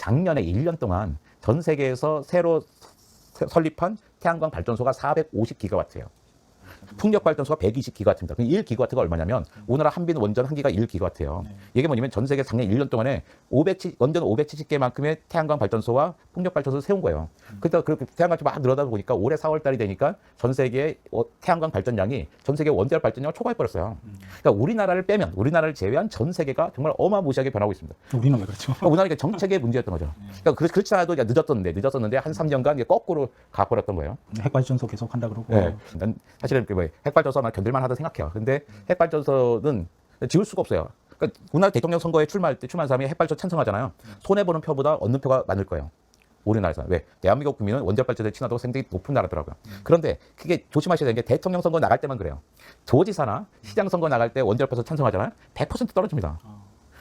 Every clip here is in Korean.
작년에 1년 동안 전 세계에서 새로 설립한 태양광 발전소가 450기가와트예요. 풍력 발전소가 120기가와트입니다. 1기가와트가 얼마냐면 우리나라 한빈 원전 한 기가 1기가와트예요. 이게 뭐냐면 전 세계 작년 1년 동안에 원전 570개만큼의 태양광 발전소와 풍력 발전소를 세운 거예요. 그때 그 태양광이 막 늘어나다 보니까 올해 4월 달이 되니까 전 세계의 태양광 발전량이 전 세계 원자력 발전량을 초과해 버렸어요. 그러니까 우리나라를 빼면 우리나라를 제외한 전 세계가 정말 어마무시하게 변하고 있습니다. 우리는 왜 그렇죠? 그러니까 우리나라가 정책의 문제였던 거죠. 그러니까 그렇지 않아도 늦었었는데 한 3년간 이게 거꾸로 가버렸던 거예요. 핵발전소 계속 한다 그러고. 네. 난 사실은 핵발전소만 견딜만 하다 생각해요. 근데 핵발전소는 지울 수가 없어요. 그러니까 우리나라 대통령 선거에 출마한 사람이 핵발전소 찬성하잖아요. 손해보는 표보다 얻는 표가 많을 거예요. 우리나라에서는. 왜? 대한민국 국민은 원자력 발전소에 친화도가 굉장히 높은 나라더라고요. 그런데 그게 조심하셔야 되는 게 대통령 선거 나갈 때만 그래요. 도지사나 시장 선거 나갈 때 원자력 발전소 찬성하잖아요. 100% 떨어집니다.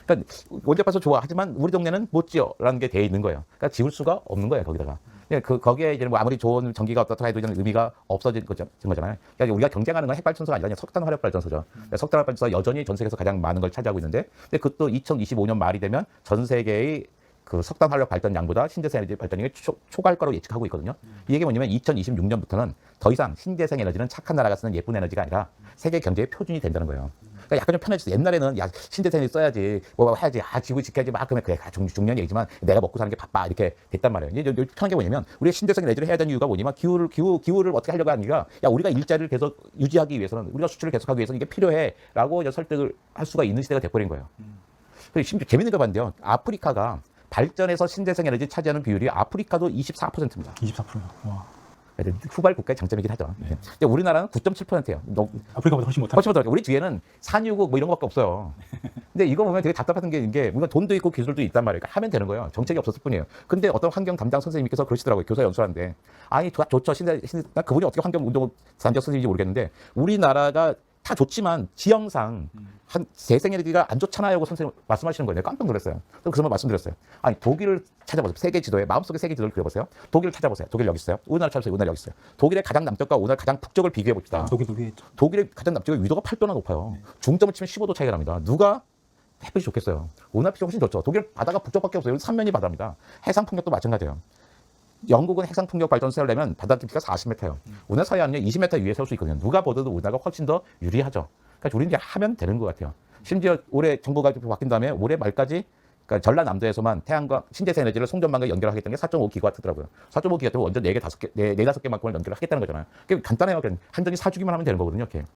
그러니까 원자력 발전소 좋아. 하지만 우리 동네는 못 지어라는 게 돼 있는 거예요. 그러니까 지울 수가 없는 거예요. 거기다가. 거기에 이제 뭐 아무리 좋은 전기가 어떻다 해도 이제는 의미가 없어진 거잖아요. 그러니까 우리가 경쟁하는 건 핵발전소가 아니라 석탄 화력 발전소죠. 석탄 화력 발전소가 여전히 전 세계에서 가장 많은 걸 차지하고 있는데, 근데 그것도 2025년 말이 되면 전 세계의 그 석탄 화력 발전량보다 신재생 에너지 발전량이 초과할 거라고 예측하고 있거든요. 이 얘기 뭐냐면 2026년부터는 더 이상 신재생 에너지는 착한 나라가 쓰는 예쁜 에너지가 아니라 세계 경제의 표준이 된다는 거예요. 그러니까 약간 좀 편해졌어요. 옛날에는 야 신재생 에너지 써야지, 뭐 해야지, 지구 지켜야지 막 그러면 그래 중요한 얘기지만 내가 먹고 사는 게 바빠 이렇게 됐단 말이에요. 이제 편한 게 뭐냐면 우리가 신재생 에너지를 해야 되는 이유가 뭐냐면 기후를 어떻게 하려고 하는 게 야 우리가 일자리를 계속 유지하기 위해서는 우리가 수출을 계속하기 위해서는 이게 필요해라고 이제 설득을 할 수가 있는 시대가 돼버린 거예요. 심지어 재밌는 거 봤는데요. 아프리카가 발전에서 신재생 에너지 차지하는 비율이 아프리카도 24%입니다. 24%요. 와. 후발 국가의 장점이긴 하죠. 네. 근데 우리나라는 9.7%예요. 아프리카보다 훨씬 못하죠. 훨씬 더 우리 뒤에는 산유국 뭐 이런 것밖에 없어요. 근데 이거 보면 되게 답답한 게 우리가 돈도 있고 기술도 있단 말이에요. 그러니까 하면 되는 거예요. 정책이 없었을 뿐이에요. 근데 어떤 환경 담당 선생님께서 그러시더라고요. 교사 연수하는데 아니 좋죠. 난 그분이 어떻게 환경 운동 단적 선생님인지 모르겠는데 우리나라가 다 좋지만 지형상 한 재생에너지가 안 좋잖아요. 선생님 말씀하시는 거예요. 깜짝 놀랐어요. 그래서 말씀드렸어요. 아니 독일을 찾아보세요. 세계 지도에 마음속에 세계 지도를 그려보세요. 독일을 찾아보세요. 독일 여기 있어요. 우리나라 찾아보세요. 우리나라 여기 있어요. 독일의 가장 남쪽과 우리나라 가장 북쪽을 비교해 봅시다. 독일도 위에 있죠. 독일의 가장 남쪽의 위도가 8도나 높아요. 중점을 치면 15도 차이가 납니다. 누가 햇빛이 좋겠어요. 우리나라 햇빛이 훨씬 좋죠. 독일 바다가 북쪽밖에 없어요. 여기 삼면이 바다입니다. 해상 풍력도 마찬가지예요. 영국은 해상 풍력 발전소 세우려면 바다 깊이가 40m예요. 우리나라 서해안은 20m 위에 세울 수 있거든요. 누가 보더라도 우리나라가 훨씬 더 유리하죠. 그러니까 우리는 이제 하면 되는 것 같아요. 심지어 올해 정부가 바뀐 다음에 올해 말까지 그러니까 전라남도에서만 태양광 신재생 에너지를 송전망과 연결하겠다는 게 4.5기가와트더라고요. 4.5기가와트면 원전 4개, 5개, 4개, 4개만큼을 연결을 하겠다는 거잖아요. 그게 간단해요. 그냥 한전이 사주기만 하면 되는 거거든요. 이렇게.